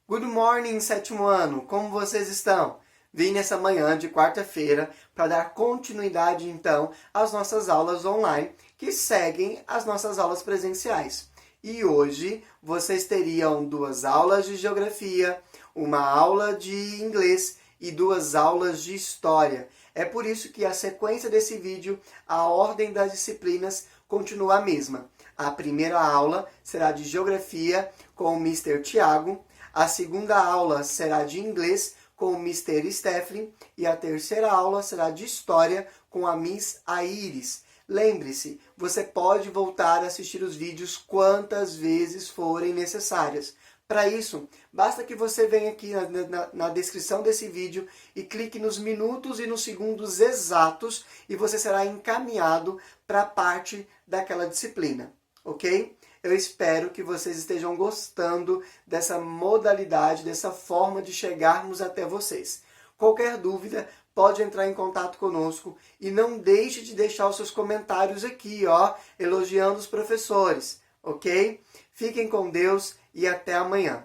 Good morning, sétimo ano! Como vocês estão? Vim nessa manhã de quarta-feira para dar continuidade, então, às nossas aulas online, que seguem as nossas aulas presenciais. E hoje vocês teriam 2 aulas de geografia, uma aula de inglês e 2 aulas de história. É por isso que a sequência desse vídeo, a ordem das disciplinas, continua a mesma. A primeira aula será de geografia com o Mr. Tiago. A segunda aula será de inglês com o Mr. Stephen e a terceira aula será de história com a Miss Aires. Lembre-se, você pode voltar a assistir os vídeos quantas vezes forem necessárias. Para isso, basta que você venha aqui na descrição desse vídeo e clique nos minutos e nos segundos exatos e você será encaminhado para a parte daquela disciplina, ok? Eu espero que vocês estejam gostando dessa modalidade, dessa forma de chegarmos até vocês. Qualquer dúvida, pode entrar em contato conosco e não deixe de deixar os seus comentários aqui, elogiando os professores, ok? Fiquem com Deus e até amanhã.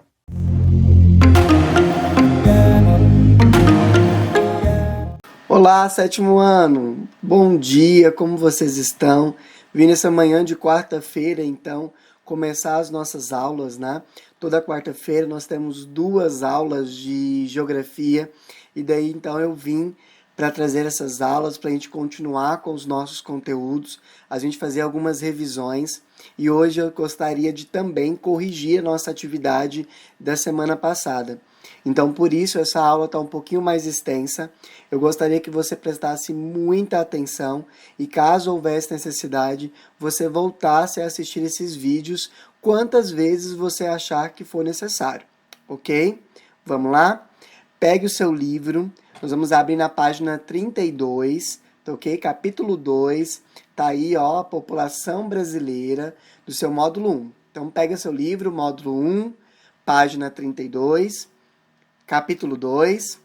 Olá, sétimo ano! Bom dia, como vocês estão? Vim nessa manhã de quarta-feira, então, começar as nossas aulas, né? Toda quarta-feira nós temos 2 aulas de geografia e daí então eu vim para trazer essas aulas para a gente continuar com os nossos conteúdos, a gente fazer algumas revisões e hoje eu gostaria de também corrigir a nossa atividade da semana passada. Então, por isso, essa aula está um pouquinho mais extensa. Eu gostaria que você prestasse muita atenção e, caso houvesse necessidade, você voltasse a assistir esses vídeos quantas vezes você achar que for necessário, ok? Vamos lá? Pegue o seu livro, nós vamos abrir na página 32, ok? Capítulo 2, tá aí, a população brasileira, do seu módulo 1. Então, pega seu livro, módulo 1, página 32, capítulo 2,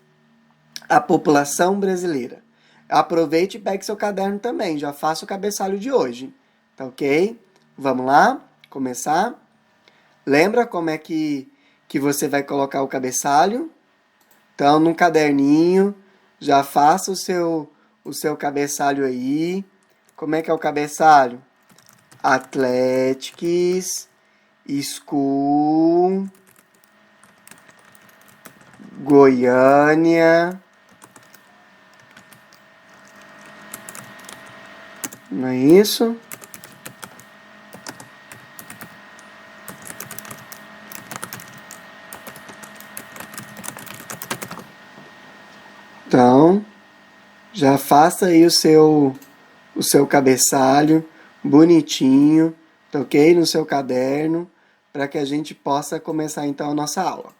a população brasileira. Aproveite e pegue seu caderno também, já faça o cabeçalho de hoje, tá ok? Vamos lá? Começar? Lembra como é que você vai colocar o cabeçalho? Então, num caderninho, já faça o seu cabeçalho aí. Como é que é o cabeçalho? Athletics School Goiânia. Não é isso? Então, já faça aí o seu cabeçalho bonitinho, tá ok? No seu caderno, para que a gente possa começar então a nossa aula.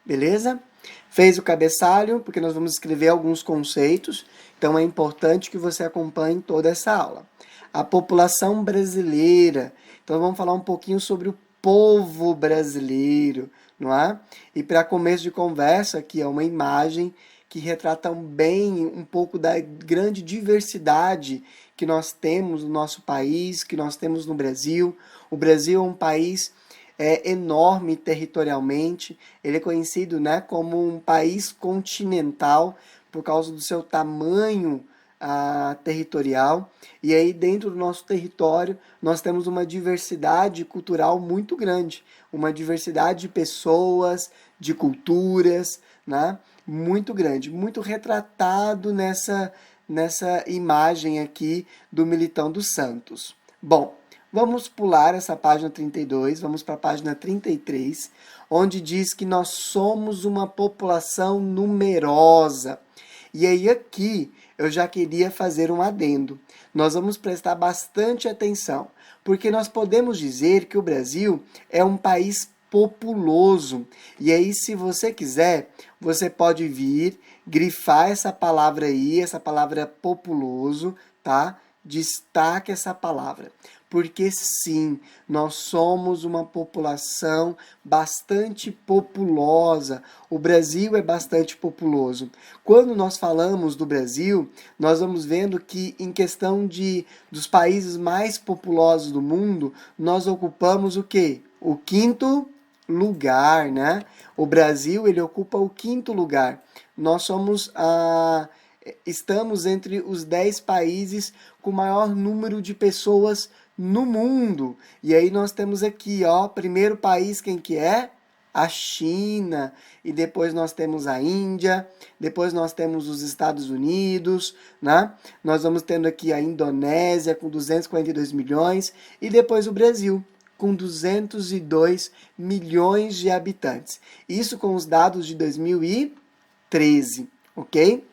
Beleza? Fez o cabeçalho, porque nós vamos escrever alguns conceitos, então é importante que você acompanhe toda essa aula. A população brasileira, então vamos falar um pouquinho sobre o povo brasileiro, não é? E para começo de conversa, aqui é uma imagem que retrata bem um pouco da grande diversidade que nós temos no nosso país, que nós temos no Brasil. O Brasil é um país enorme territorialmente, ele é conhecido, né, como um país continental por causa do seu tamanho territorial, e aí dentro do nosso território nós temos uma diversidade cultural muito grande, uma diversidade de pessoas, de culturas, né, muito grande, muito retratado nessa imagem aqui do Militão dos Santos. Bom, vamos pular essa página 32, vamos para a página 33, onde diz que nós somos uma população numerosa. E aí aqui eu já queria fazer um adendo. Nós vamos prestar bastante atenção, porque nós podemos dizer que o Brasil é um país populoso. E aí, se você quiser, você pode vir, grifar essa palavra aí, essa palavra populoso, tá? Destaque essa palavra. Porque sim, nós somos uma população bastante populosa. O Brasil é bastante populoso. Quando nós falamos do Brasil, nós vamos vendo que em questão dos países mais populosos do mundo, nós ocupamos o quê? O quinto lugar, né? O Brasil, ele ocupa o quinto lugar. Nós estamos entre os 10 países com maior número de pessoas no mundo. E aí nós temos aqui, ó, primeiro país, quem que é? A China, e depois nós temos a Índia, depois nós temos os Estados Unidos, né? Nós vamos tendo aqui a Indonésia com 242 milhões e depois o Brasil com 202 milhões de habitantes. Isso com os dados de 2013, ok?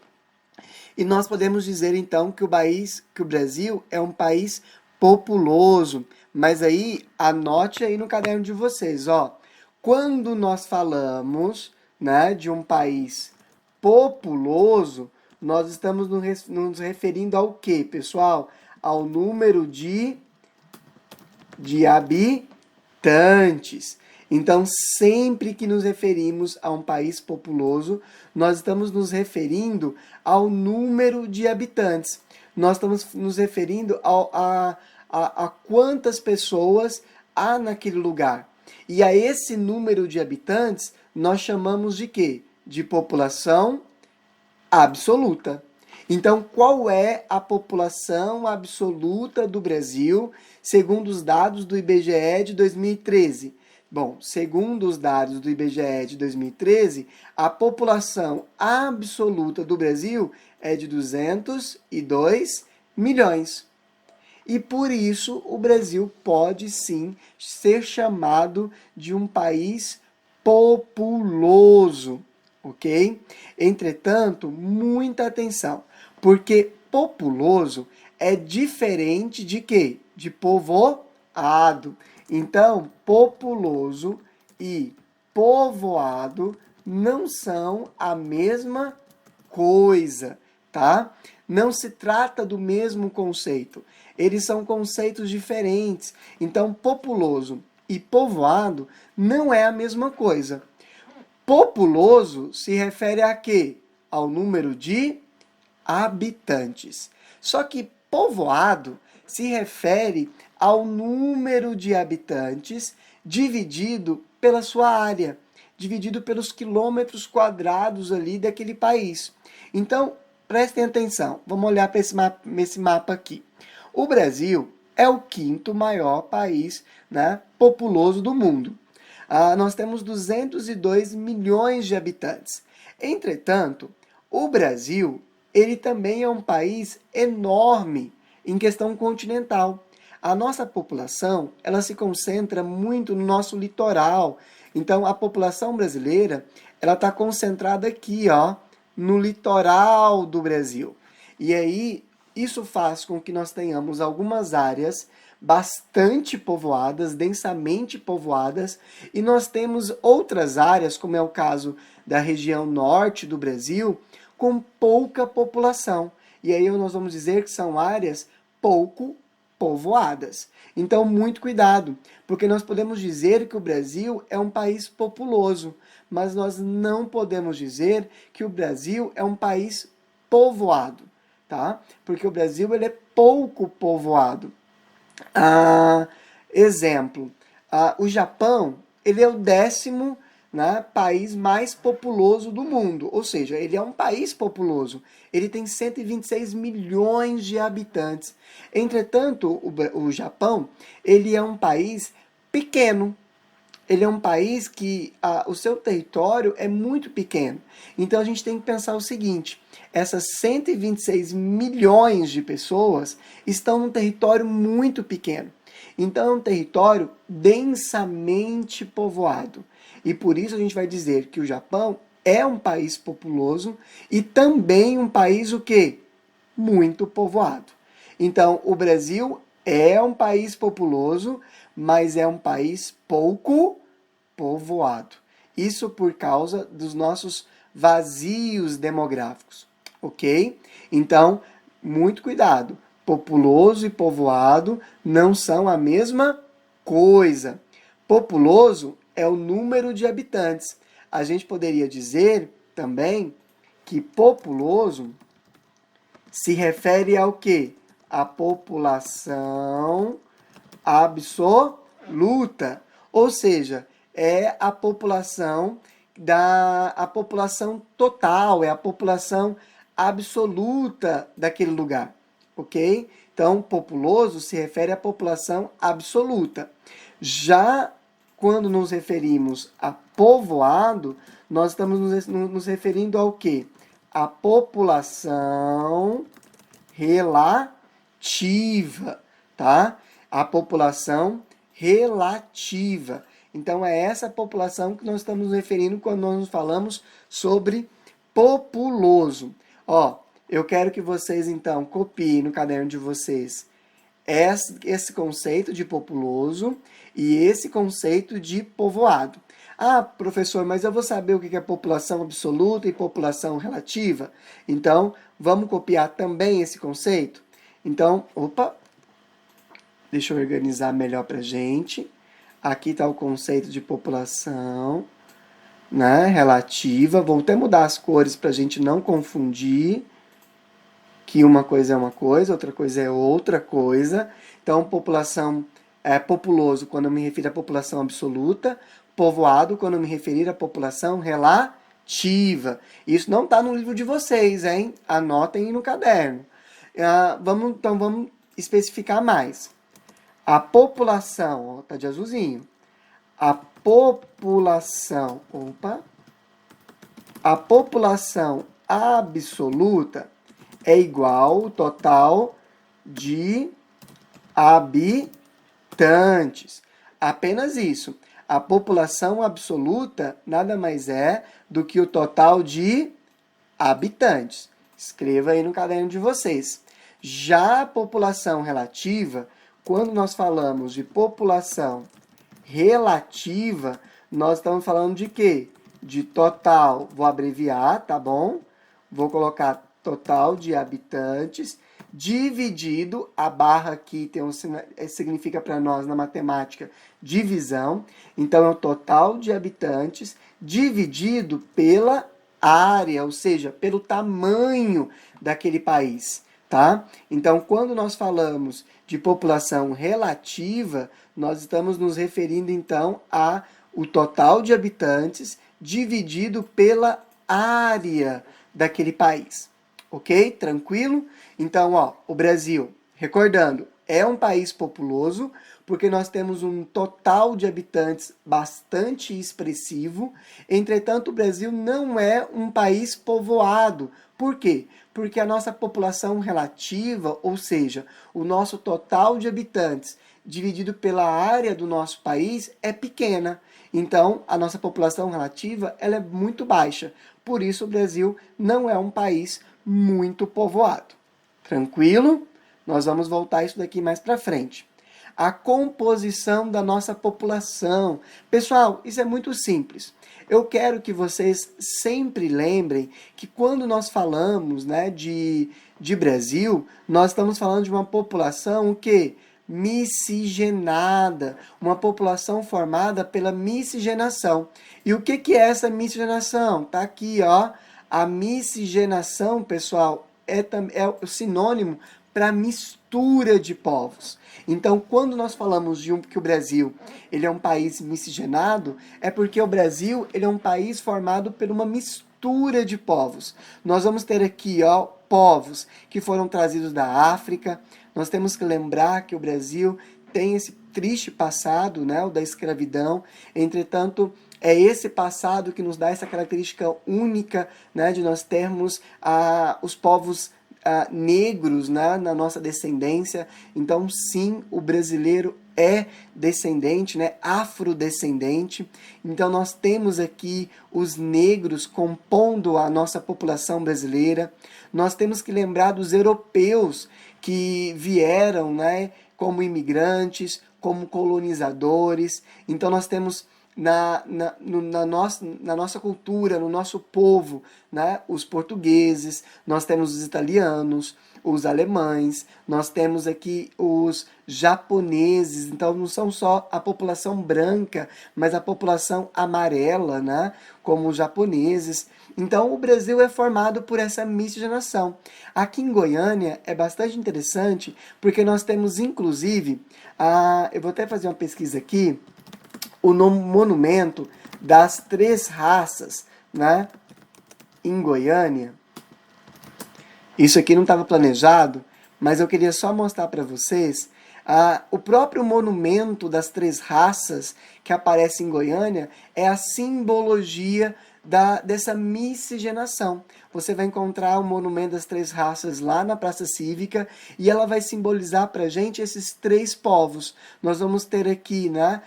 E nós podemos dizer então que o Brasil é um país populoso. Mas aí, anote aí no caderno de vocês, ó. Quando nós falamos, né, de um país populoso, nós estamos nos referindo ao quê, pessoal? Ao número de habitantes. Então, sempre que nos referimos a um país populoso, nós estamos nos referindo ao número de habitantes. Nós estamos nos referindo a quantas pessoas há naquele lugar. E a esse número de habitantes, nós chamamos de quê? De população absoluta. Então, qual é a população absoluta do Brasil, segundo os dados do IBGE de 2013? Bom, segundo os dados do IBGE de 2013, a população absoluta do Brasil é de 202 milhões. E por isso o Brasil pode sim ser chamado de um país populoso, ok? Entretanto, muita atenção, porque populoso é diferente de quê? De povoado. Então, populoso e povoado não são a mesma coisa, tá? Não se trata do mesmo conceito. Eles são conceitos diferentes. Então, populoso e povoado não é a mesma coisa. Populoso se refere a quê? Ao número de habitantes. Só que povoado se refere ao número de habitantes dividido pela sua área, dividido pelos quilômetros quadrados ali daquele país. Então, prestem atenção, vamos olhar para esse mapa aqui. O Brasil é o quinto maior país, né, populoso do mundo. Nós temos 202 milhões de habitantes. Entretanto, o Brasil, ele também é um país enorme em questão continental. A nossa população, ela se concentra muito no nosso litoral. Então, a população brasileira, ela está concentrada aqui, ó, no litoral do Brasil. E aí, isso faz com que nós tenhamos algumas áreas bastante povoadas, densamente povoadas, e nós temos outras áreas, como é o caso da região norte do Brasil, com pouca população. E aí nós vamos dizer que são áreas pouco povoadas. Então, muito cuidado, porque nós podemos dizer que o Brasil é um país populoso, mas nós não podemos dizer que o Brasil é um país povoado, tá? Porque o Brasil ele é pouco povoado. Exemplo, o Japão ele é o 10º, né, país mais populoso do mundo, ou seja, ele é um país populoso. Ele tem 126 milhões de habitantes. Entretanto, o Japão ele é um país pequeno. Ele é um país que o seu território é muito pequeno. Então a gente tem que pensar o seguinte: essas 126 milhões de pessoas estão num território muito pequeno. Então é um território densamente povoado. E por isso a gente vai dizer que o Japão é um país populoso e também um país o quê? Muito povoado. Então o Brasil é um país populoso, mas é um país pouco povoado. Isso por causa dos nossos vazios demográficos, ok? Então, muito cuidado. Populoso e povoado não são a mesma coisa. Populoso é o número de habitantes. A gente poderia dizer também que populoso se refere ao quê? A população absoluta. Ou seja, é a população a população total, é a população absoluta daquele lugar, ok? Então, populoso se refere à população absoluta. Já quando nos referimos a povoado, nós estamos nos referindo ao quê? A população relativa, tá? A população relativa. Então, é essa população que nós estamos nos referindo quando nós falamos sobre populoso. Ó, eu quero que vocês, então, copiem no caderno de vocês esse conceito de populoso e esse conceito de povoado. Ah, professor, mas eu vou saber o que é população absoluta e população relativa? Então, vamos copiar também esse conceito? Então, opa, deixa eu organizar melhor para a gente. Aqui está o conceito de população, né, relativa. Vou até mudar as cores para a gente não confundir que uma coisa é uma coisa, outra coisa é outra coisa. Então, população populoso quando eu me refiro à população absoluta, povoado quando eu me referir à população relativa. Isso não está no livro de vocês, hein? Anotem no caderno. Vamos especificar mais. A população, tá de azulzinho. A população absoluta é igual ao total de habitantes. Apenas isso. A população absoluta nada mais é do que o total de habitantes. Escreva aí no caderno de vocês. Já a população relativa, quando nós falamos de população relativa, nós estamos falando de quê? De total, vou abreviar, tá bom? Vou colocar total de habitantes, dividido, a barra aqui significa para nós na matemática divisão, então é o total de habitantes dividido pela área, ou seja, pelo tamanho daquele país, tá? Então, quando nós falamos de população relativa, nós estamos nos referindo então a o total de habitantes dividido pela área daquele país. Ok? Tranquilo? Então, ó, o Brasil, recordando, é um país populoso porque nós temos um total de habitantes bastante expressivo. Entretanto, o Brasil não é um país povoado. Por quê? Porque a nossa população relativa, ou seja, o nosso total de habitantes dividido pela área do nosso país é pequena. Então, a nossa população relativa ela é muito baixa. Por isso, o Brasil não é um país muito povoado. Tranquilo? Nós vamos voltar isso daqui mais para frente. A composição da nossa população. Pessoal, isso é muito simples. Eu quero que vocês sempre lembrem que quando nós falamos, né, de Brasil, nós estamos falando de uma população o quê? Miscigenada, uma população formada pela miscigenação. E o que é essa miscigenação? Tá aqui, ó. A miscigenação, pessoal, é o sinônimo para mistura de povos. Então, quando nós falamos que o Brasil ele é um país miscigenado, é porque o Brasil ele é um país formado por uma mistura de povos. Nós vamos ter aqui, ó, povos que foram trazidos da África. Nós temos que lembrar que o Brasil tem esse triste passado, né, o da escravidão. Entretanto, é esse passado que nos dá essa característica única, né, de nós termos os povos negros, né, na nossa descendência. Então, sim, o brasileiro é descendente, né, afrodescendente. Então, nós temos aqui os negros compondo a nossa população brasileira. Nós temos que lembrar dos europeus que vieram, né, como imigrantes, como colonizadores. Então, nós temos na nossa cultura, no nosso povo, né, os portugueses, nós temos os italianos, os alemães, nós temos aqui os japoneses. Então não são só a população branca, mas a população amarela, né, como os japoneses. Então o Brasil é formado por essa miscigenação. Aqui em Goiânia é bastante interessante porque nós temos inclusive, eu vou até fazer uma pesquisa aqui, o monumento das três raças, né, em Goiânia. Isso aqui não estava planejado, mas eu queria só mostrar para vocês o próprio monumento das três raças que aparece em Goiânia é a simbologia dessa miscigenação. Você vai encontrar o monumento das três raças lá na Praça Cívica e ela vai simbolizar para a gente esses três povos. Nós vamos ter aqui, né,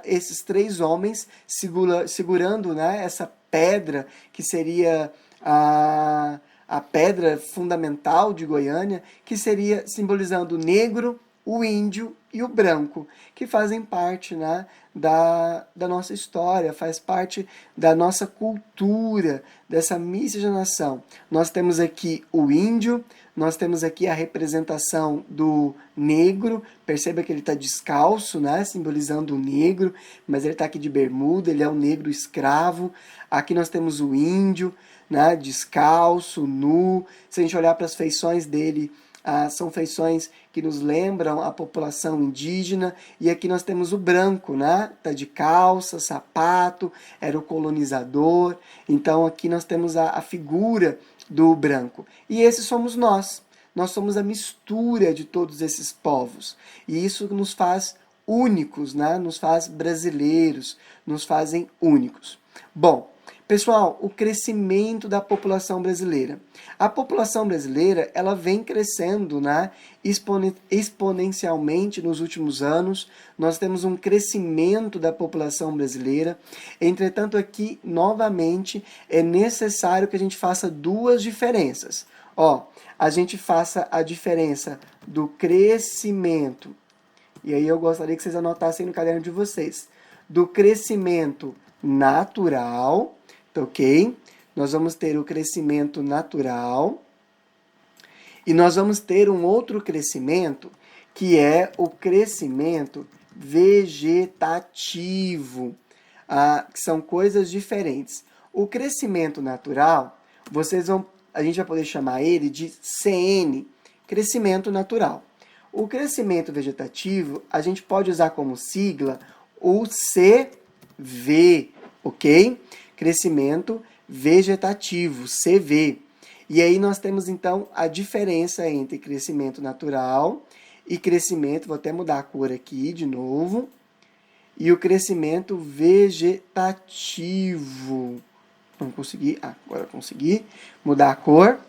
esses três homens segurando, né, essa pedra que seria a pedra fundamental de Goiânia, que seria simbolizando o negro, o índio e o branco, que fazem parte, né, da nossa história, faz parte da nossa cultura, dessa miscigenação. Nós temos aqui o índio, nós temos aqui a representação do negro, perceba que ele está descalço, né, simbolizando o negro, mas ele está aqui de bermuda, ele é um negro escravo. Aqui nós temos o índio, né, descalço, nu. Se a gente olhar para as feições dele, são feições que nos lembram a população indígena. E aqui nós temos o branco, né? Tá de calça, sapato, era o colonizador. Então aqui nós temos a figura do branco. E esses somos nós. Nós somos a mistura de todos esses povos. E isso nos faz únicos, né? Nos faz brasileiros, nos fazem únicos. Bom, pessoal, o crescimento da população brasileira. A população brasileira, ela vem crescendo, né, exponencialmente nos últimos anos. Nós temos um crescimento da população brasileira. Entretanto, aqui, novamente, é necessário que a gente faça duas diferenças. A gente faça a diferença do crescimento, e aí eu gostaria que vocês anotassem no caderno de vocês, do crescimento natural, ok? Nós vamos ter o crescimento natural e nós vamos ter um outro crescimento que é o crescimento vegetativo, que são coisas diferentes. O crescimento natural, a gente vai poder chamar ele de CN, crescimento natural. O crescimento vegetativo, a gente pode usar como sigla o CV, ok? Crescimento vegetativo, CV. E aí nós temos então a diferença entre crescimento natural e crescimento, vou até mudar a cor aqui de novo, e o crescimento vegetativo. Não consegui, agora consegui mudar a cor.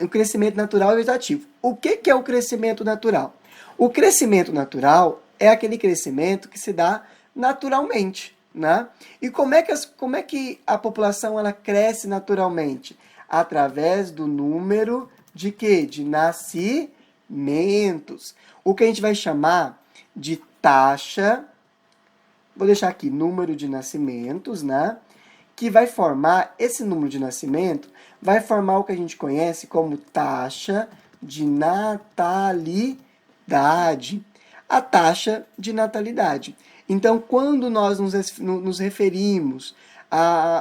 O crescimento natural e vegetativo. O que é o crescimento natural? O crescimento natural é aquele crescimento que se dá naturalmente, né? E como é que a população ela cresce naturalmente? Através do número de quê? De nascimentos. O que a gente vai chamar de taxa, vou deixar aqui, número de nascimentos, né? Que vai formar, esse número de nascimento, vai formar o que a gente conhece como taxa de natalidade. A taxa de natalidade. Então, quando nós nos referimos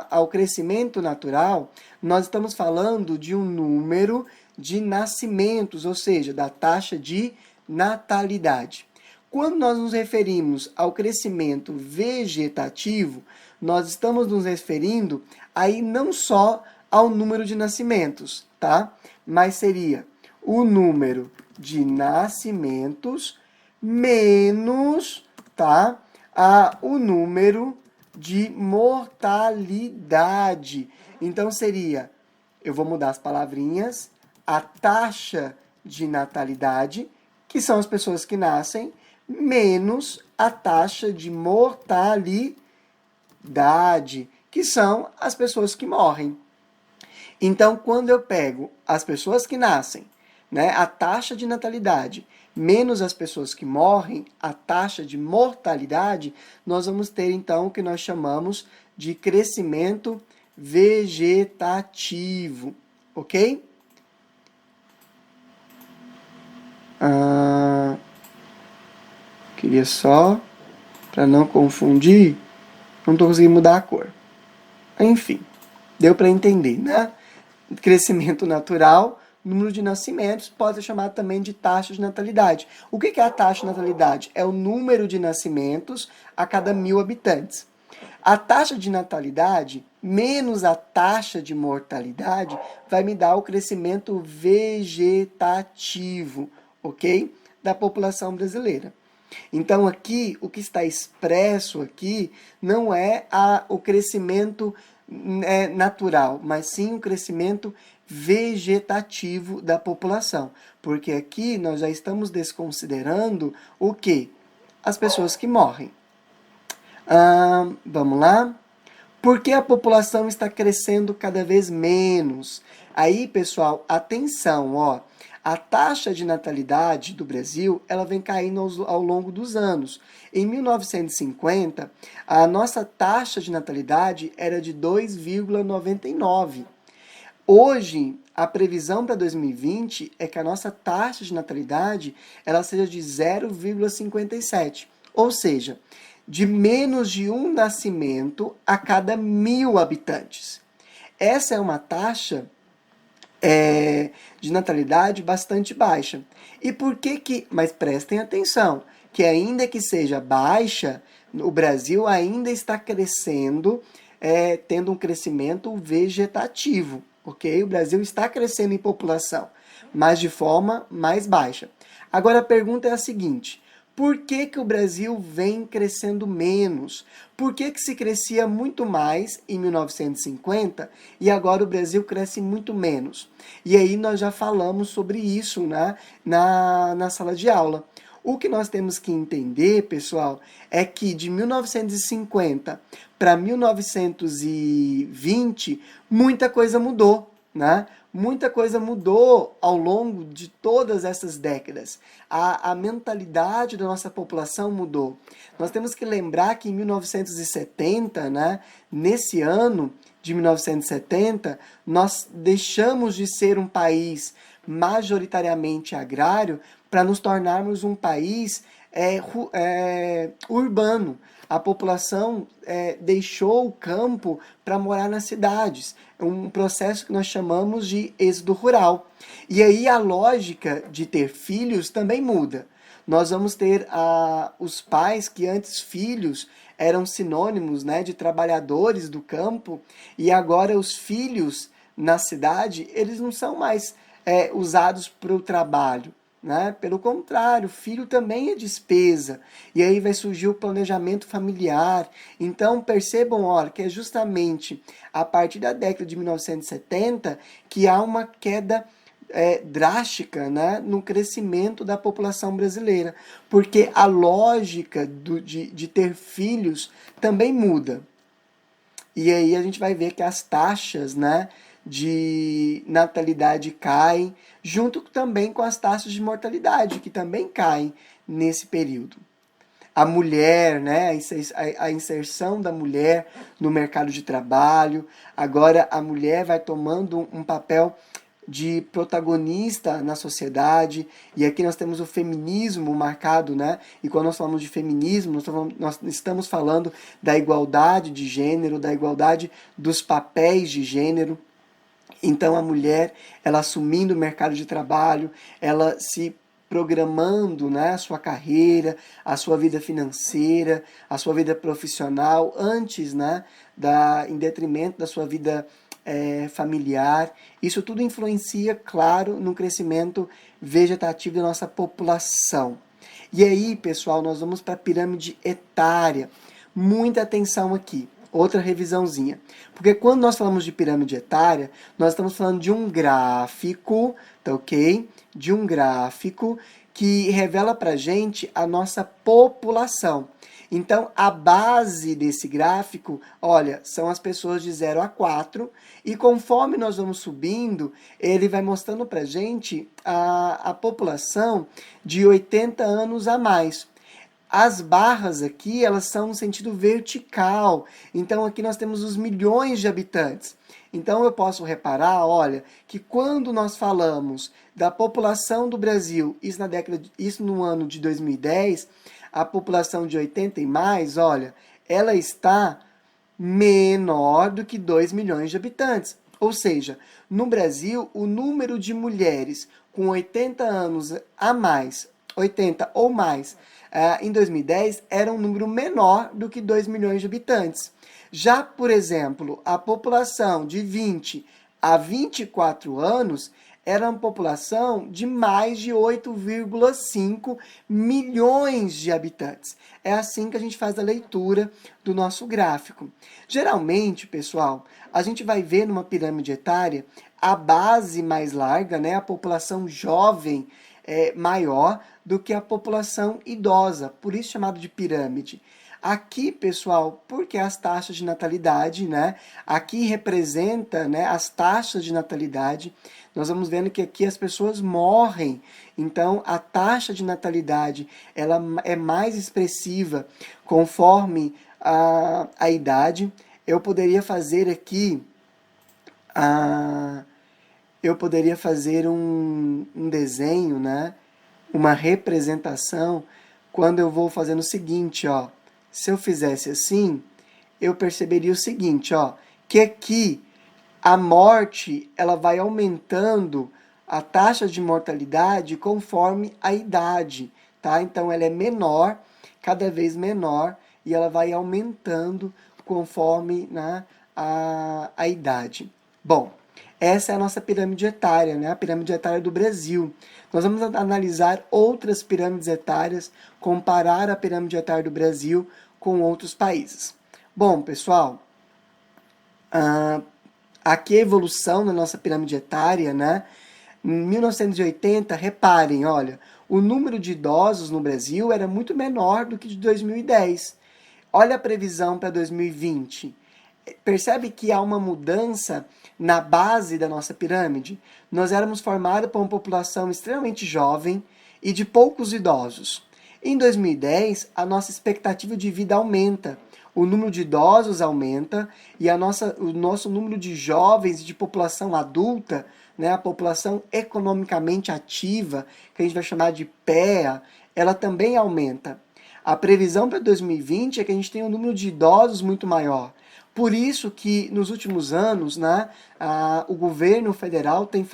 ao crescimento natural, nós estamos falando de um número de nascimentos, ou seja, da taxa de natalidade. Quando nós nos referimos ao crescimento vegetativo, nós estamos nos referindo aí não só ao número de nascimentos, tá? Mas seria o número de nascimentos menos, tá? O número de mortalidade. Então seria, eu vou mudar as palavrinhas, a taxa de natalidade, que são as pessoas que nascem, menos a taxa de mortalidade, que são as pessoas que morrem. Então, quando eu pego as pessoas que nascem, né, a taxa de natalidade, menos as pessoas que morrem, a taxa de mortalidade, nós vamos ter, então, o que nós chamamos de crescimento vegetativo, ok? Queria só, para não confundir, não estou conseguindo mudar a cor. Enfim, deu para entender, né? Crescimento natural, número de nascimentos, pode ser chamado também de taxa de natalidade. O que é a taxa de natalidade? É o número de nascimentos a cada 1.000 habitantes. A taxa de natalidade menos a taxa de mortalidade vai me dar o crescimento vegetativo, ok? Da população brasileira. Então aqui, o que está expresso aqui não é o crescimento natural, mas sim o crescimento vegetativo da população. Porque aqui nós já estamos desconsiderando o quê? As pessoas que morrem. Vamos lá? Por que a população está crescendo cada vez menos? Aí, pessoal, atenção, ó. A taxa de natalidade do Brasil, ela vem caindo ao longo dos anos. Em 1950, a nossa taxa de natalidade era de 2,99. Hoje, a previsão para 2020 é que a nossa taxa de natalidade ela seja de 0,57. Ou seja, de menos de um nascimento a cada 1.000 habitantes. Essa é uma taxa de natalidade bastante baixa. E por que que... Mas prestem atenção, que ainda que seja baixa, o Brasil ainda está crescendo, tendo um crescimento vegetativo, ok? O Brasil está crescendo em população, mas de forma mais baixa. Agora a pergunta é a seguinte: por que que o Brasil vem crescendo menos? Por que que se crescia muito mais em 1950 e agora o Brasil cresce muito menos? E aí nós já falamos sobre isso, né, na sala de aula. O que nós temos que entender, pessoal, é que de 1950 para 1920, muita coisa mudou, né? Muita coisa mudou ao longo de todas essas décadas. A mentalidade da nossa população mudou. Nós temos que lembrar que em 1970, né, nesse ano de 1970, nós deixamos de ser um país majoritariamente agrário para nos tornarmos um país urbano. A população deixou o campo para morar nas cidades. É um processo que nós chamamos de êxodo rural. E aí a lógica de ter filhos também muda. Nós vamos ter os pais que antes filhos eram sinônimos, né, de trabalhadores do campo, e agora os filhos na cidade, eles não são mais usados para o trabalho. Né? Pelo contrário, filho também é despesa. E aí vai surgir o planejamento familiar. Então, percebam, olha, que é justamente a partir da década de 1970 que há uma queda drástica, né, no crescimento da população brasileira. Porque a lógica de ter filhos também muda. E aí a gente vai ver que as taxas, né, de natalidade caem, junto também com as taxas de mortalidade, que também caem nesse período. A mulher, né, a inserção da mulher no mercado de trabalho, agora a mulher vai tomando um papel de protagonista na sociedade, e aqui nós temos o feminismo marcado, né? E quando nós falamos de feminismo, nós estamos falando da igualdade de gênero, da igualdade dos papéis de gênero. Então a mulher, ela assumindo o mercado de trabalho, ela se programando, né, a sua carreira, a sua vida financeira, a sua vida profissional, antes, né, em detrimento da sua vida familiar. Isso tudo influencia, claro, no crescimento vegetativo da nossa população. E aí, pessoal, nós vamos para a pirâmide etária. Muita atenção aqui. Outra revisãozinha. Porque quando nós falamos de pirâmide etária, nós estamos falando de um gráfico, tá ok? De um gráfico que revela pra gente a nossa população. Então, a base desse gráfico, olha, são as pessoas de 0 a 4, e conforme nós vamos subindo, ele vai mostrando pra gente a população de 80 anos a mais. As barras aqui, elas são no sentido vertical. Então, aqui nós temos os milhões de habitantes. Então, eu posso reparar, olha, que quando nós falamos da população do Brasil, isso no ano de 2010, a população de 80 e mais, olha, ela está menor do que 2 milhões de habitantes. Ou seja, no Brasil, o número de mulheres com 80 anos a mais, 80 ou mais, em 2010 era um número menor do que 2 milhões de habitantes. Já, por exemplo, a população de 20 a 24 anos era uma população de mais de 8,5 milhões de habitantes. É assim que a gente faz a leitura do nosso gráfico. Geralmente, pessoal, a gente vai ver numa pirâmide etária a base mais larga, né, a população jovem maior do que a população idosa, por isso chamado de pirâmide. Aqui, pessoal, porque as taxas de natalidade, né? Aqui representa, né, as taxas de natalidade. Nós vamos vendo que aqui as pessoas morrem. Então, a taxa de natalidade, ela é mais expressiva conforme a idade. Eu poderia fazer aqui eu poderia fazer um desenho, né? Uma representação, quando eu vou fazendo o seguinte, ó. Se eu fizesse assim, eu perceberia o seguinte, ó, que aqui a morte ela vai aumentando a taxa de mortalidade conforme a idade, tá? Então ela é menor, cada vez menor, e ela vai aumentando conforme, né, a idade. Bom, essa é a nossa pirâmide etária, né? A pirâmide etária do Brasil. Nós vamos analisar outras pirâmides etárias, comparar a pirâmide etária do Brasil com outros países. Bom, pessoal, aqui a evolução na nossa pirâmide etária, né? Em 1980, reparem, olha, o número de idosos no Brasil era muito menor do que de 2010. Olha a previsão para 2020. Percebe que há uma mudança na base da nossa pirâmide? Nós éramos formados por uma população extremamente jovem e de poucos idosos. Em 2010, a nossa expectativa de vida aumenta, o número de idosos aumenta e o nosso número de jovens e de população adulta, né, a população economicamente ativa, que a gente vai chamar de PEA, ela também aumenta. A previsão para 2020 é que a gente tenha um número de idosos muito maior. Por isso que nos últimos anos, né, o governo federal tem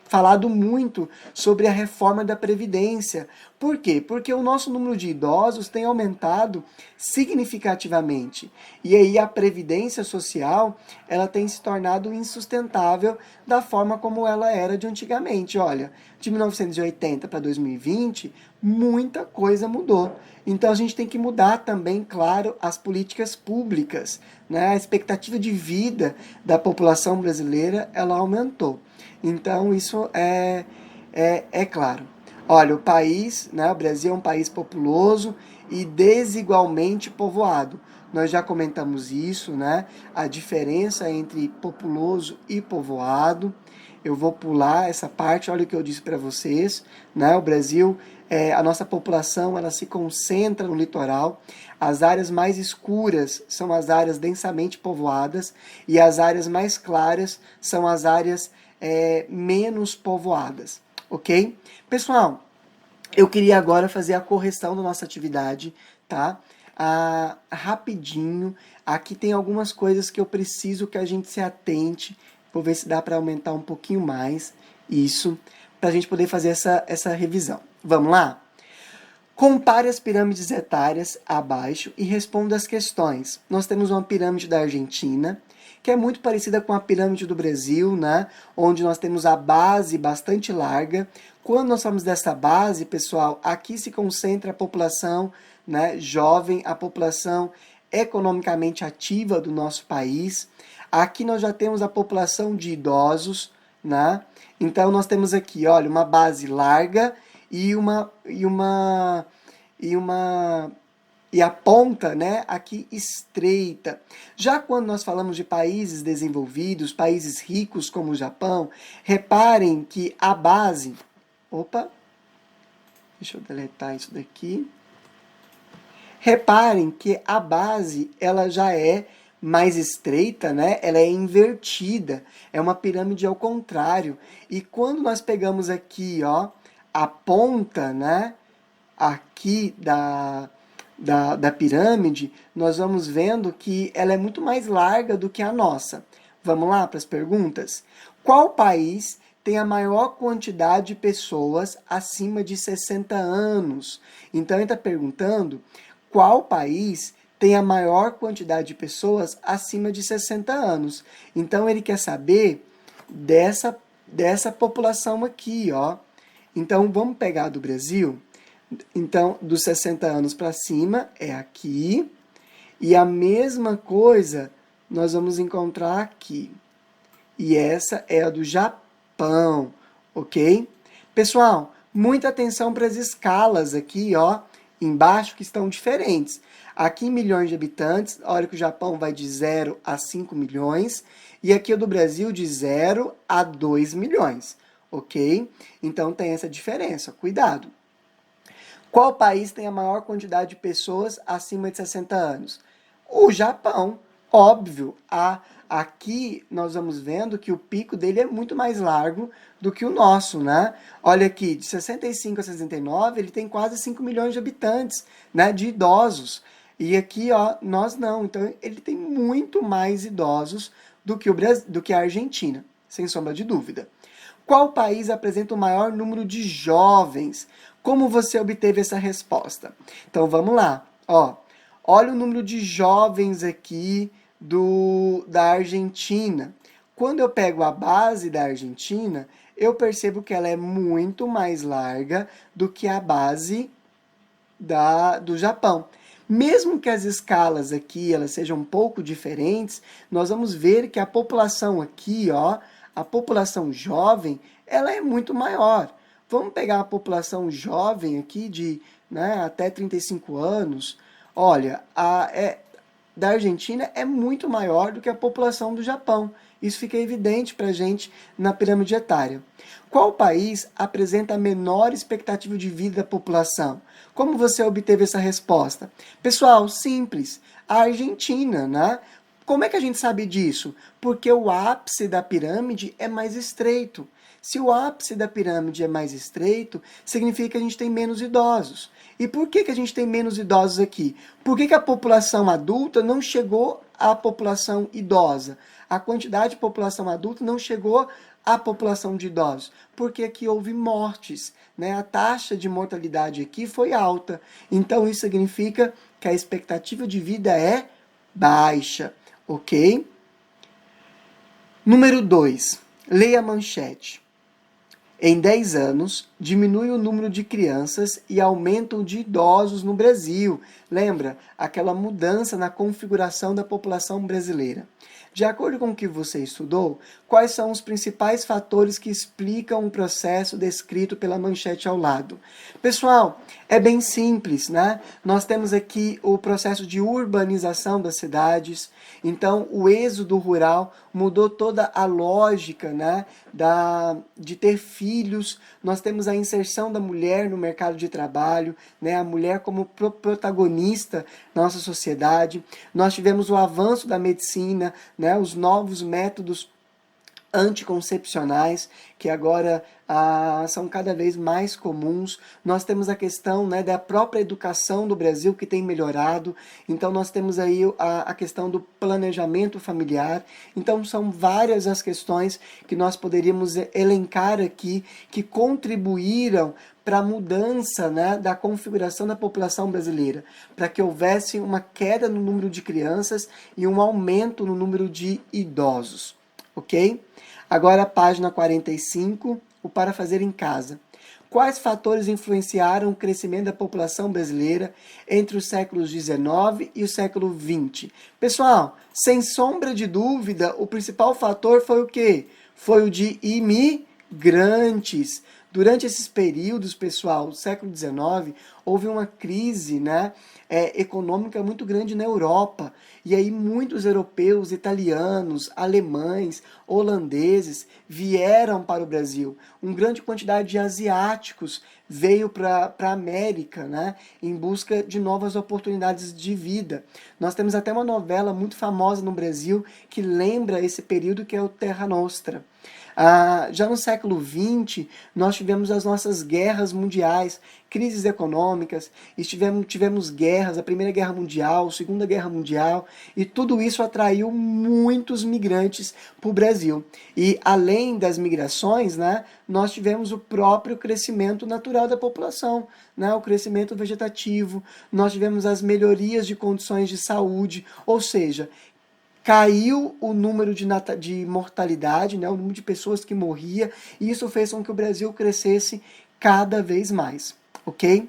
falado muito sobre a reforma da Previdência. Por quê? Porque o nosso número de idosos tem aumentado significativamente. E aí a Previdência Social, ela tem se tornado insustentável da forma como ela era de antigamente. Olha, de 1980 para 2020, muita coisa mudou. Então a gente tem que mudar também, claro, as políticas públicas, né? A expectativa de vida da população brasileira, ela aumentou. Então isso é claro. Olha, o país, né, o Brasil é um país populoso e desigualmente povoado. Nós já comentamos isso, né? A diferença entre populoso e povoado. Eu vou pular essa parte, olha o que eu disse para vocês, né? O Brasil, a nossa população, ela se concentra no litoral. As áreas mais escuras são as áreas densamente povoadas e as áreas mais claras são as áreas menos povoadas, ok? Pessoal, eu queria agora fazer a correção da nossa atividade, tá? Rapidinho, aqui tem algumas coisas que eu preciso que a gente se atente. Vou ver se dá para aumentar um pouquinho mais isso, para a gente poder fazer essa revisão. Vamos lá? Compare as pirâmides etárias abaixo e responda as questões. Nós temos uma pirâmide da Argentina, que é muito parecida com a pirâmide do Brasil, né? Onde nós temos a base bastante larga. Quando nós falamos dessa base, pessoal, aqui se concentra a população, né, jovem, a população economicamente ativa do nosso país. Aqui nós já temos a população de idosos, né? Então nós temos aqui, olha, uma base larga e a ponta, né, aqui estreita. Já quando nós falamos de países desenvolvidos, países ricos como o Japão, reparem que a base, deixa eu deletar isso daqui. Reparem que a base, ela já é mais estreita, né? Ela é invertida, é uma pirâmide ao contrário. E quando nós pegamos aqui, ó, a ponta, né, aqui da pirâmide, nós vamos vendo que ela é muito mais larga do que a nossa. Vamos lá para as perguntas? Qual país tem a maior quantidade de pessoas acima de 60 anos? Então, ele está perguntando qual país tem a maior quantidade de pessoas acima de 60 anos. Então, ele quer saber dessa população aqui, ó. Então, vamos pegar do Brasil. Então, dos 60 anos para cima é aqui. E a mesma coisa nós vamos encontrar aqui. E essa é a do Japão, ok? Pessoal, muita atenção para as escalas aqui, ó, embaixo, que estão diferentes. Aqui em milhões de habitantes, olha que o Japão vai de 0 a 5 milhões, e aqui o do Brasil de 0 a 2 milhões, ok? Então tem essa diferença, cuidado. Qual país tem a maior quantidade de pessoas acima de 60 anos? O Japão, óbvio. Aqui nós vamos vendo que o pico dele é muito mais largo do que o nosso, né? Olha aqui, de 65 a 69, ele tem quase 5 milhões de habitantes, né, de idosos. E aqui, ó, nós não. Então, ele tem muito mais idosos do que do que a Argentina, sem sombra de dúvida. Qual país apresenta o maior número de jovens? Como você obteve essa resposta? Então vamos lá. Ó, olha o número de jovens aqui da Argentina. Quando eu pego a base da Argentina, eu percebo que ela é muito mais larga do que a base do Japão. Mesmo que as escalas aqui elas sejam um pouco diferentes, nós vamos ver que a população aqui, ó, a população jovem, ela é muito maior. Vamos pegar a população jovem aqui de, né, até 35 anos. Olha, da Argentina é muito maior do que a população do Japão. Isso fica evidente para a gente na pirâmide etária. Qual país apresenta a menor expectativa de vida da população? Como você obteve essa resposta? Pessoal, simples. A Argentina, né? Como é que a gente sabe disso? Porque o ápice da pirâmide é mais estreito. Se o ápice da pirâmide é mais estreito, significa que a gente tem menos idosos. E por que a gente tem menos idosos aqui? Por que a população adulta não chegou à população idosa? A quantidade de população adulta não chegou à população de idosos? Porque aqui houve mortes, né? A taxa de mortalidade aqui foi alta. Então isso significa que a expectativa de vida é baixa, ok? Número 2. Leia a manchete. Em 10 anos, diminui o número de crianças e aumenta o de idosos no Brasil. Lembra? Aquela mudança na configuração da população brasileira. De acordo com o que você estudou, quais são os principais fatores que explicam o processo descrito pela manchete ao lado? Pessoal, é bem simples, né? Nós temos aqui o processo de urbanização das cidades. Então, o êxodo rural mudou toda a lógica, né, de ter filhos. Nós temos a inserção da mulher no mercado de trabalho, né, a mulher como protagonista na nossa sociedade. Nós tivemos o avanço da medicina, né, os novos métodos anticoncepcionais, que agora são cada vez mais comuns. Nós temos a questão, né, da própria educação do Brasil, que tem melhorado. Então, nós temos aí a questão do planejamento familiar. Então, são várias as questões que nós poderíamos elencar aqui, que contribuíram para a mudança, né, da configuração da população brasileira, para que houvesse uma queda no número de crianças e um aumento no número de idosos. Ok? Agora a página 45, o para fazer em casa. Quais fatores influenciaram o crescimento da população brasileira entre os séculos XIX e o século XX? Pessoal, sem sombra de dúvida, o principal fator foi o quê? Foi o de imigrantes. Durante esses períodos, pessoal, do século XIX, houve uma crise, né, econômica muito grande na Europa. E aí muitos europeus, italianos, alemães, holandeses vieram para o Brasil. Uma grande quantidade de asiáticos veio para a América, né, em busca de novas oportunidades de vida. Nós temos até uma novela muito famosa no Brasil que lembra esse período, que é o Terra Nostra. Já no século XX, nós tivemos as nossas guerras mundiais, crises econômicas, tivemos guerras, a Primeira Guerra Mundial, a Segunda Guerra Mundial, e tudo isso atraiu muitos migrantes para o Brasil. E além das migrações, né, nós tivemos o próprio crescimento natural da população, né, o crescimento vegetativo, nós tivemos as melhorias de condições de saúde, ou seja, caiu o número de mortalidade, né, o número de pessoas que morria, e isso fez com que o Brasil crescesse cada vez mais, ok?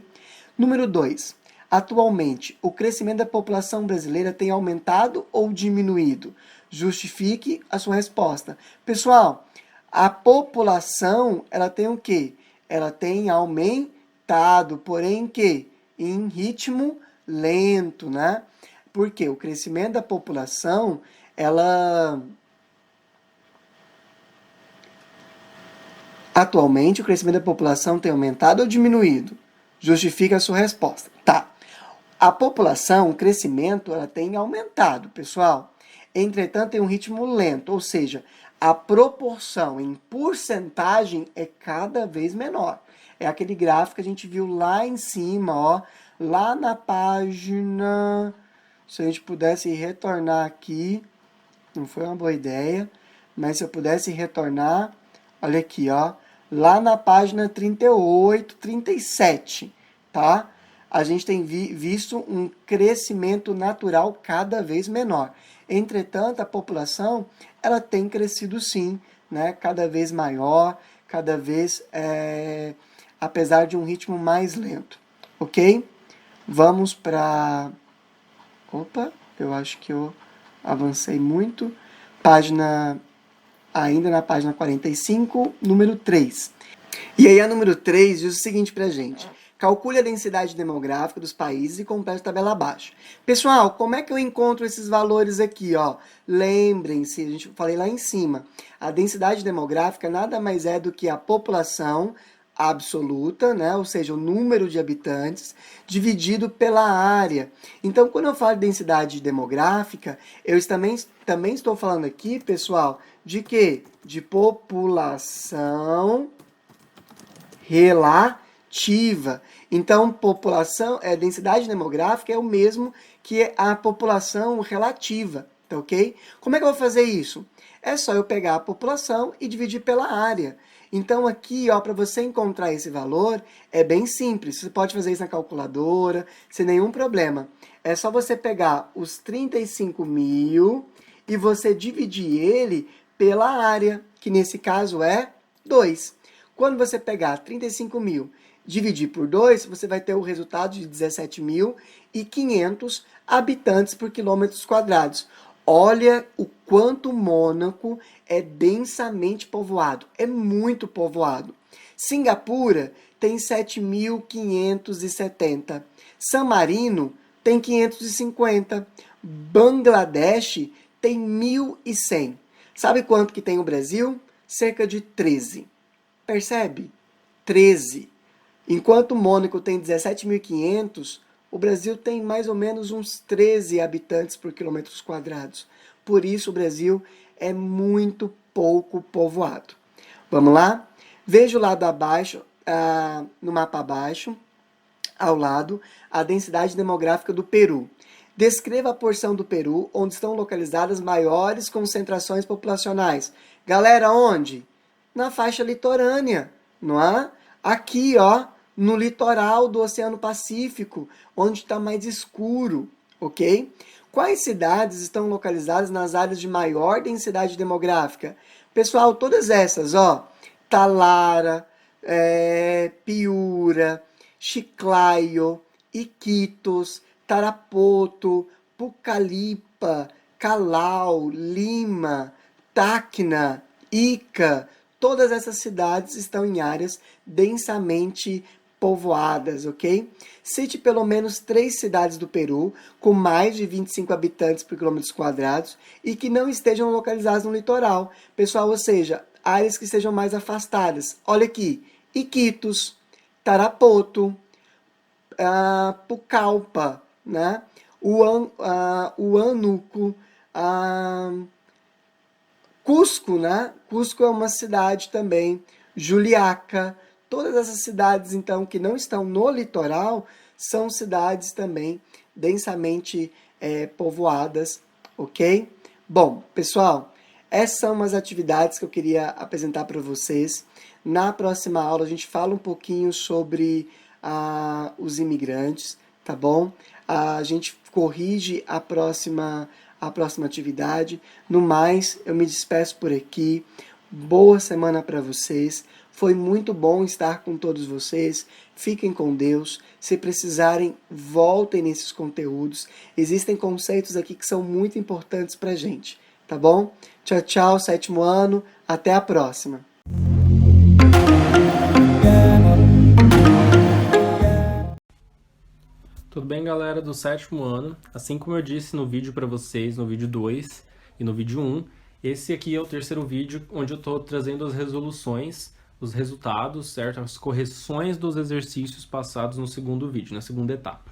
Número 2. Atualmente, o crescimento da população brasileira tem aumentado ou diminuído? Justifique a sua resposta. Pessoal, a população, ela tem o quê? Ela tem aumentado, porém que em ritmo lento, né? Porque o crescimento da população, ela atualmente o crescimento da população tem aumentado ou diminuído? Justifica a sua resposta. Tá. A população, o crescimento, ela tem aumentado, pessoal. Entretanto, em um ritmo lento, ou seja, a proporção em porcentagem é cada vez menor. É aquele gráfico que a gente viu lá em cima, ó, lá na página. Se a gente pudesse retornar aqui, não foi uma boa ideia, mas se eu pudesse retornar, olha aqui, ó, lá na página 38, 37, tá? A gente tem visto um crescimento natural cada vez menor. Entretanto, a população, ela tem crescido sim, né? Cada vez maior, cada vez, apesar de um ritmo mais lento, ok? Vamos para... Opa, eu acho que eu avancei muito. Ainda na página 45, número 3. E aí a número 3 diz o seguinte pra gente. Calcule a densidade demográfica dos países e complete a tabela abaixo. Pessoal, como é que eu encontro esses valores aqui, ó? Lembrem-se, a gente falei lá em cima, a densidade demográfica nada mais é do que a população absoluta, né? Ou seja, o número de habitantes dividido pela área. Então, quando eu falo de densidade demográfica, eu também estou falando aqui, pessoal, de quê? De população relativa. Então, densidade demográfica é o mesmo que a população relativa, tá ok? Como é que eu vou fazer isso? É só eu pegar a população e dividir pela área. Então, aqui, ó, para você encontrar esse valor, é bem simples. Você pode fazer isso na calculadora, sem nenhum problema. É só você pegar os 35 mil e você dividir ele pela área, que nesse caso é 2. Quando você pegar 35 mil dividir por 2, você vai ter o resultado de 17.500 habitantes por quilômetros quadrados. Olha o quanto Mônaco é densamente povoado. É muito povoado. Singapura tem 7.570. San Marino tem 550. Bangladesh tem 1.100. Sabe quanto que tem o Brasil? Cerca de 13. Percebe? 13. Enquanto Mônaco tem 17.500, o Brasil tem mais ou menos uns 13 habitantes por quilômetros quadrados. Por isso o Brasil é muito pouco povoado. Vamos lá? Veja o lado abaixo, no mapa abaixo, ao lado, a densidade demográfica do Peru. Descreva a porção do Peru onde estão localizadas maiores concentrações populacionais. Galera, onde? Na faixa litorânea, não é? Aqui, ó, no litoral do Oceano Pacífico, onde está mais escuro, ok? Quais cidades estão localizadas nas áreas de maior densidade demográfica? Pessoal, todas essas, ó, Talara, Piura, Chiclayo, Iquitos, Tarapoto, Pucallpa, Calau, Lima, Tacna, Ica, todas essas cidades estão em áreas densamente povoadas, ok? Cite pelo menos 3 cidades do Peru com mais de 25 habitantes por quilômetros quadrados e que não estejam localizadas no litoral. Pessoal, ou seja, áreas que estejam mais afastadas. Olha aqui, Iquitos, Tarapoto, Pucallpa, né? Huánuco, Cusco, né? Cusco é uma cidade também. Juliaca, Todas essas cidades, então, que não estão no litoral, são cidades também densamente povoadas, ok? Bom, pessoal, essas são umas atividades que eu queria apresentar para vocês. Na próxima aula a gente fala um pouquinho sobre os imigrantes, tá bom? A gente corrige a próxima atividade. No mais, eu me despeço por aqui. Boa semana para vocês. Foi muito bom estar com todos vocês. Fiquem com Deus. Se precisarem, voltem nesses conteúdos. Existem conceitos aqui que são muito importantes para a gente, tá bom? Tchau, tchau, 7º ano. Até a próxima. Tudo bem, galera do 7º ano? Assim como eu disse no vídeo para vocês, no vídeo 2 e no vídeo 1, esse aqui é o 3º vídeo onde eu estou trazendo as resoluções, os resultados, certo? As correções dos exercícios passados no 2º vídeo, na 2ª etapa.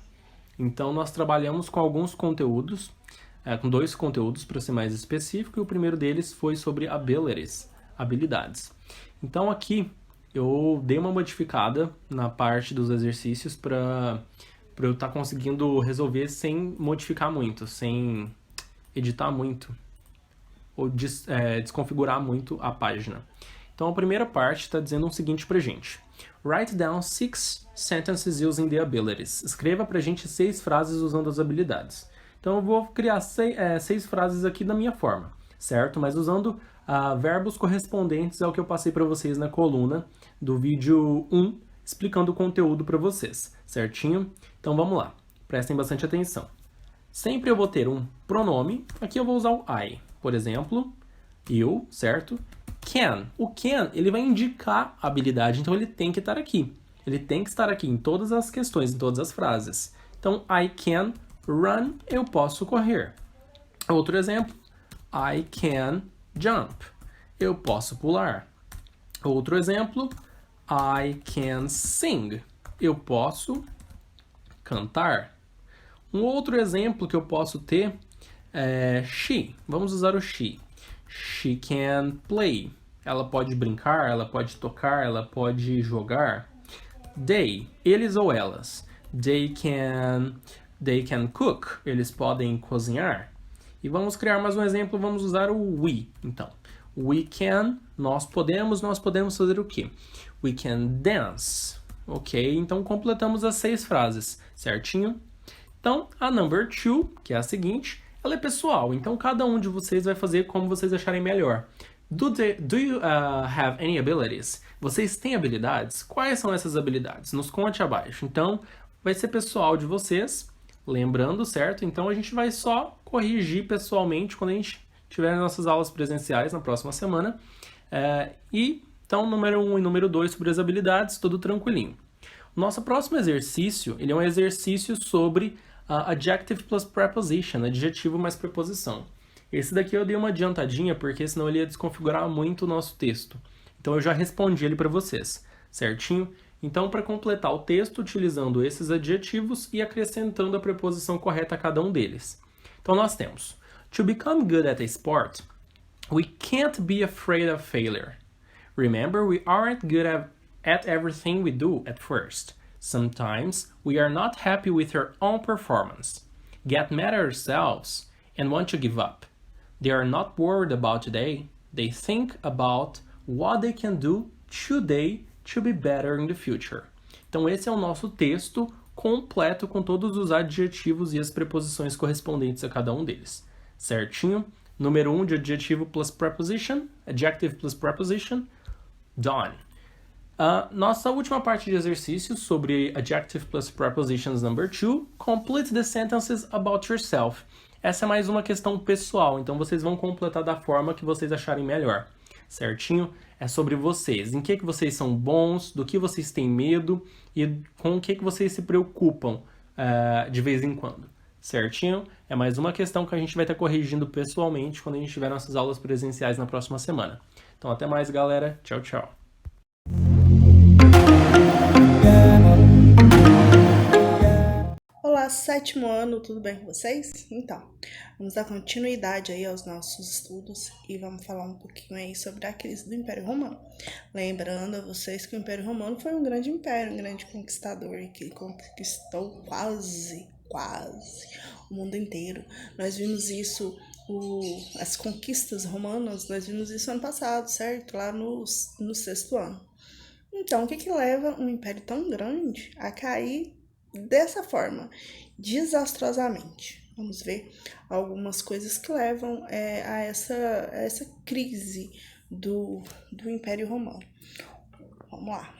Então, nós trabalhamos com alguns conteúdos, com 2 conteúdos para ser mais específico, e o primeiro deles foi sobre abilities, habilidades. Então, aqui eu dei uma modificada na parte dos exercícios para eu estar conseguindo resolver sem modificar muito, sem editar muito, ou desconfigurar muito a página. Então a primeira parte está dizendo o seguinte pra gente. Write down 6 sentences using the abilities. Escreva pra gente 6 frases usando as habilidades. Então eu vou criar 6 frases aqui da minha forma, certo? Mas usando verbos correspondentes ao que eu passei para vocês na coluna do vídeo 1, explicando o conteúdo para vocês, certinho? Então vamos lá, prestem bastante atenção. Sempre eu vou ter um pronome, aqui eu vou usar o I. Por exemplo, eu, certo? Can. O can, ele vai indicar a habilidade, então ele tem que estar aqui. Ele tem que estar aqui em todas as questões, em todas as frases. Então, I can run, eu posso correr. Outro exemplo, I can jump, eu posso pular. Outro exemplo, I can sing, eu posso cantar. Um outro exemplo que eu posso ter é she. Vamos usar o she. She can play. Ela pode brincar, ela pode tocar, ela pode jogar. They, eles ou elas. They can cook. Eles podem cozinhar. E vamos criar mais um exemplo, vamos usar o we, então. We can, nós podemos fazer o quê? We can dance. Ok? Então completamos as 6 frases, certinho? Então, a number 2, que é a seguinte, ela é pessoal. Então, cada um de vocês vai fazer como vocês acharem melhor. Do you have any abilities? Vocês têm habilidades? Quais são essas habilidades? Nos conte abaixo. Então, vai ser pessoal de vocês, lembrando, certo? Então, a gente vai só corrigir pessoalmente quando a gente tiver nossas aulas presenciais na próxima semana. Então, número 1 e número 2 sobre as habilidades, tudo tranquilinho. O nosso próximo exercício, ele é um exercício sobre adjective plus preposition, adjetivo mais preposição. Esse daqui eu dei uma adiantadinha, porque senão ele ia desconfigurar muito o nosso texto. Então eu já respondi ele para vocês, certinho? Então, para completar o texto, utilizando esses adjetivos e acrescentando a preposição correta a cada um deles. Então nós temos, to become good at a sport, we can't be afraid of failure. Remember, we aren't good at everything we do at first. Sometimes we are not happy with our own performance, get mad at ourselves, and want to give up. They are not worried about today. They think about what they can do today to be better in the future. Então esse é o nosso texto completo com todos os adjetivos e as preposições correspondentes a cada um deles. Certinho? Número 1 de adjetivo plus preposition, adjective plus preposition, done. Nossa última parte de exercício sobre adjective plus prepositions number 2, complete the sentences about yourself. Essa é mais uma questão pessoal, então vocês vão completar da forma que vocês acharem melhor, certinho? É sobre vocês, em que vocês são bons, do que vocês têm medo e com o que vocês se preocupam de vez em quando, certinho? É mais uma questão que a gente vai estar corrigindo pessoalmente quando a gente tiver nossas aulas presenciais na próxima semana. Então até mais, galera. Tchau, tchau. Olá, Olá, sétimo ano, tudo bem com vocês? Então, vamos dar continuidade aí aos nossos estudos e vamos falar um pouquinho aí sobre a crise do Império Romano. Lembrando a vocês que o Império Romano foi um grande império, um grande conquistador que conquistou quase o mundo inteiro. Nós vimos isso, as conquistas romanas, nós vimos isso ano passado, certo? Lá no sexto ano. Então, o que leva um império tão grande a cair dessa forma, desastrosamente? Vamos ver algumas coisas que levam a essa crise do Império Romano. Vamos lá.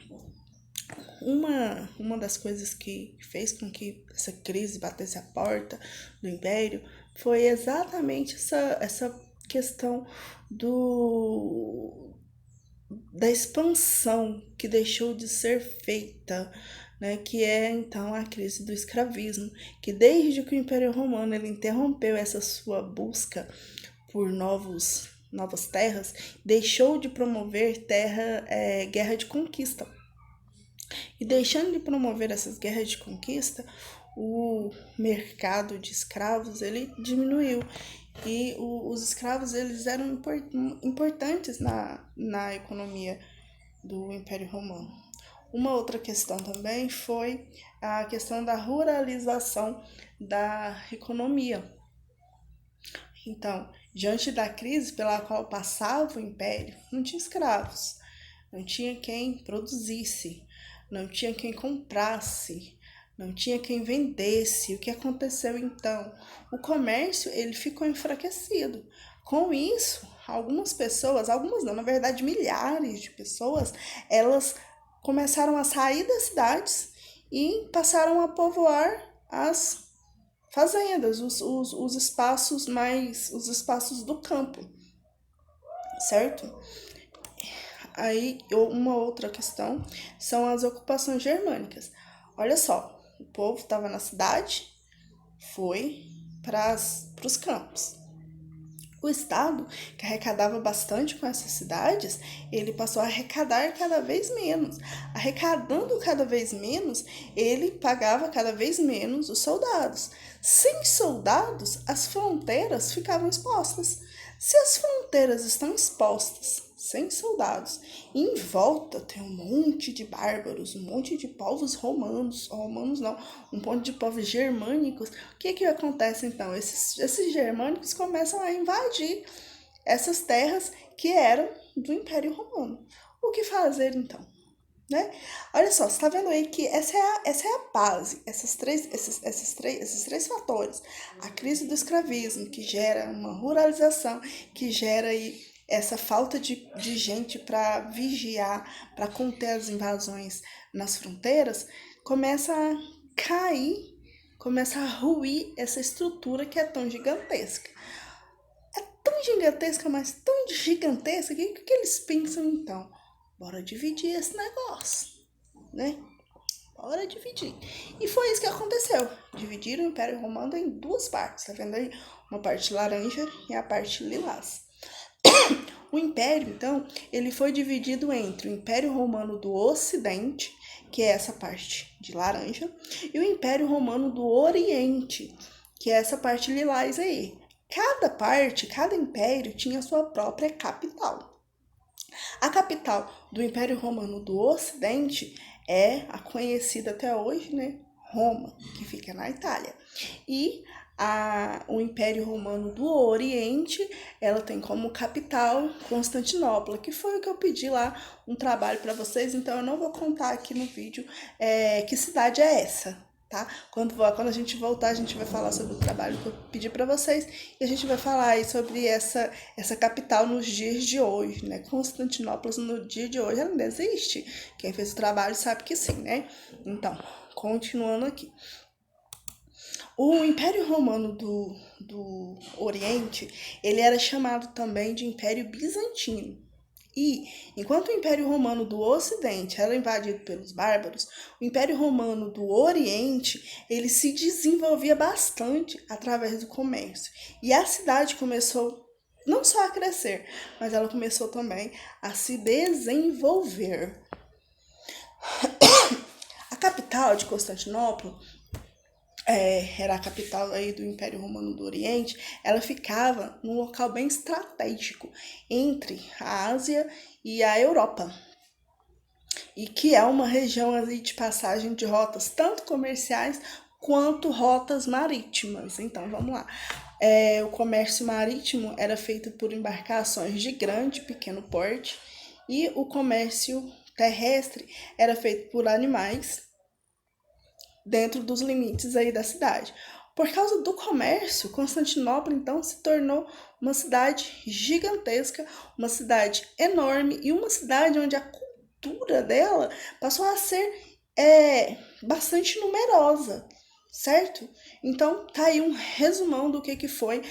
Uma das coisas que fez com que essa crise batesse a porta do Império foi exatamente essa questão da expansão que deixou de ser feita, né, que é então a crise do escravismo, que desde que o Império Romano ele interrompeu essa sua busca por novas terras, deixou de promover guerra de conquista. E deixando de promover essas guerras de conquista, o mercado de escravos ele diminuiu. E os escravos eles eram importantes na economia do Império Romano. Uma outra questão também foi a questão da ruralização da economia. Então, diante da crise pela qual passava o Império, não tinha escravos, não tinha quem produzisse, não tinha quem comprasse, não tinha quem vendesse. O que aconteceu então? O comércio ele ficou enfraquecido. Com isso, algumas pessoas, algumas não, na verdade milhares de pessoas, elas começaram a sair das cidades e passaram a povoar as fazendas, os espaços do campo, certo? Aí, uma outra questão são as ocupações germânicas. Olha só, o povo estava na cidade, foi para os campos. O Estado, que arrecadava bastante com essas cidades, ele passou a arrecadar cada vez menos. Arrecadando cada vez menos, ele pagava cada vez menos os soldados. Sem soldados, as fronteiras ficavam expostas. Se as fronteiras estão expostas, sem soldados, e em volta tem um monte de bárbaros, um monte de povos romanos não, um monte de povos germânicos, o que acontece então? Esses germânicos começam a invadir essas terras que eram do Império Romano. O que fazer então? Né? Olha só, você está vendo aí que essa é a base, esses três fatores. A crise do escravismo, que gera uma ruralização, que gera aí essa falta de gente para vigiar, para conter as invasões nas fronteiras, começa a cair, começa a ruir essa estrutura que é tão gigantesca. É tão gigantesca, mas tão gigantesca, que o que eles pensam então? Bora dividir esse negócio, né? Bora dividir. E foi isso que aconteceu. Dividiram o Império Romano em duas partes, tá vendo aí? Uma parte laranja e a parte lilás. O Império, então, ele foi dividido entre o Império Romano do Ocidente, que é essa parte de laranja, e o Império Romano do Oriente, que é essa parte lilás aí. Cada parte, cada império tinha sua própria capital. A capital do Império Romano do Ocidente é a conhecida até hoje, né? Roma, que fica na Itália. E o Império Romano do Oriente, ela tem como capital Constantinopla, que foi o que eu pedi lá, um trabalho para vocês, então eu não vou contar aqui no vídeo que cidade é essa, tá? Quando a gente voltar, a gente vai falar sobre o trabalho que eu pedi para vocês e a gente vai falar aí sobre essa capital nos dias de hoje, né? Constantinopla no dia de hoje ela ainda existe. Quem fez o trabalho sabe que sim, né? Então, continuando aqui. O Império Romano do Oriente, ele era chamado também de Império Bizantino. E, enquanto o Império Romano do Ocidente era invadido pelos bárbaros, o Império Romano do Oriente, ele se desenvolvia bastante através do comércio. E a cidade começou não só a crescer, mas ela começou também a se desenvolver. A capital de Constantinopla, era a capital aí do Império Romano do Oriente, ela ficava num local bem estratégico entre a Ásia e a Europa, e que é uma região ali de passagem de rotas tanto comerciais quanto rotas marítimas. Então, vamos lá. O comércio marítimo era feito por embarcações de grande e pequeno porte, e o comércio terrestre era feito por animais dentro dos limites aí da cidade. Por causa do comércio, Constantinopla então se tornou uma cidade gigantesca, uma cidade enorme e uma cidade onde a cultura dela passou a ser bastante numerosa, certo? Então tá aí um resumão do que foi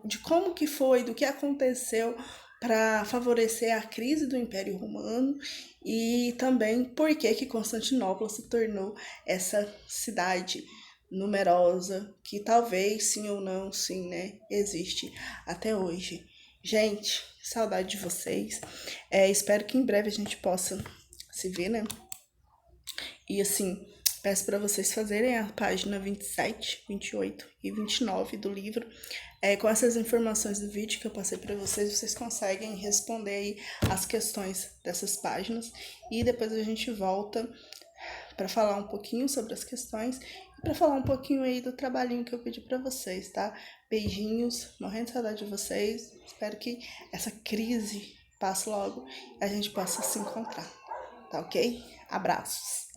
de como que foi, do que aconteceu para favorecer a crise do Império Romano e também por que Constantinopla se tornou essa cidade numerosa que talvez sim ou não, sim, né, existe até hoje. Gente, saudade de vocês. Espero que em breve a gente possa se ver, né? E assim, peço para vocês fazerem a página 27, 28 e 29 do livro. Com essas informações do vídeo que eu passei para vocês, vocês conseguem responder aí as questões dessas páginas. E depois a gente volta para falar um pouquinho sobre as questões e para falar um pouquinho aí do trabalhinho que eu pedi para vocês, tá? Beijinhos, morrendo de saudade de vocês. Espero que essa crise passe logo e a gente possa se encontrar, tá ok? Abraços.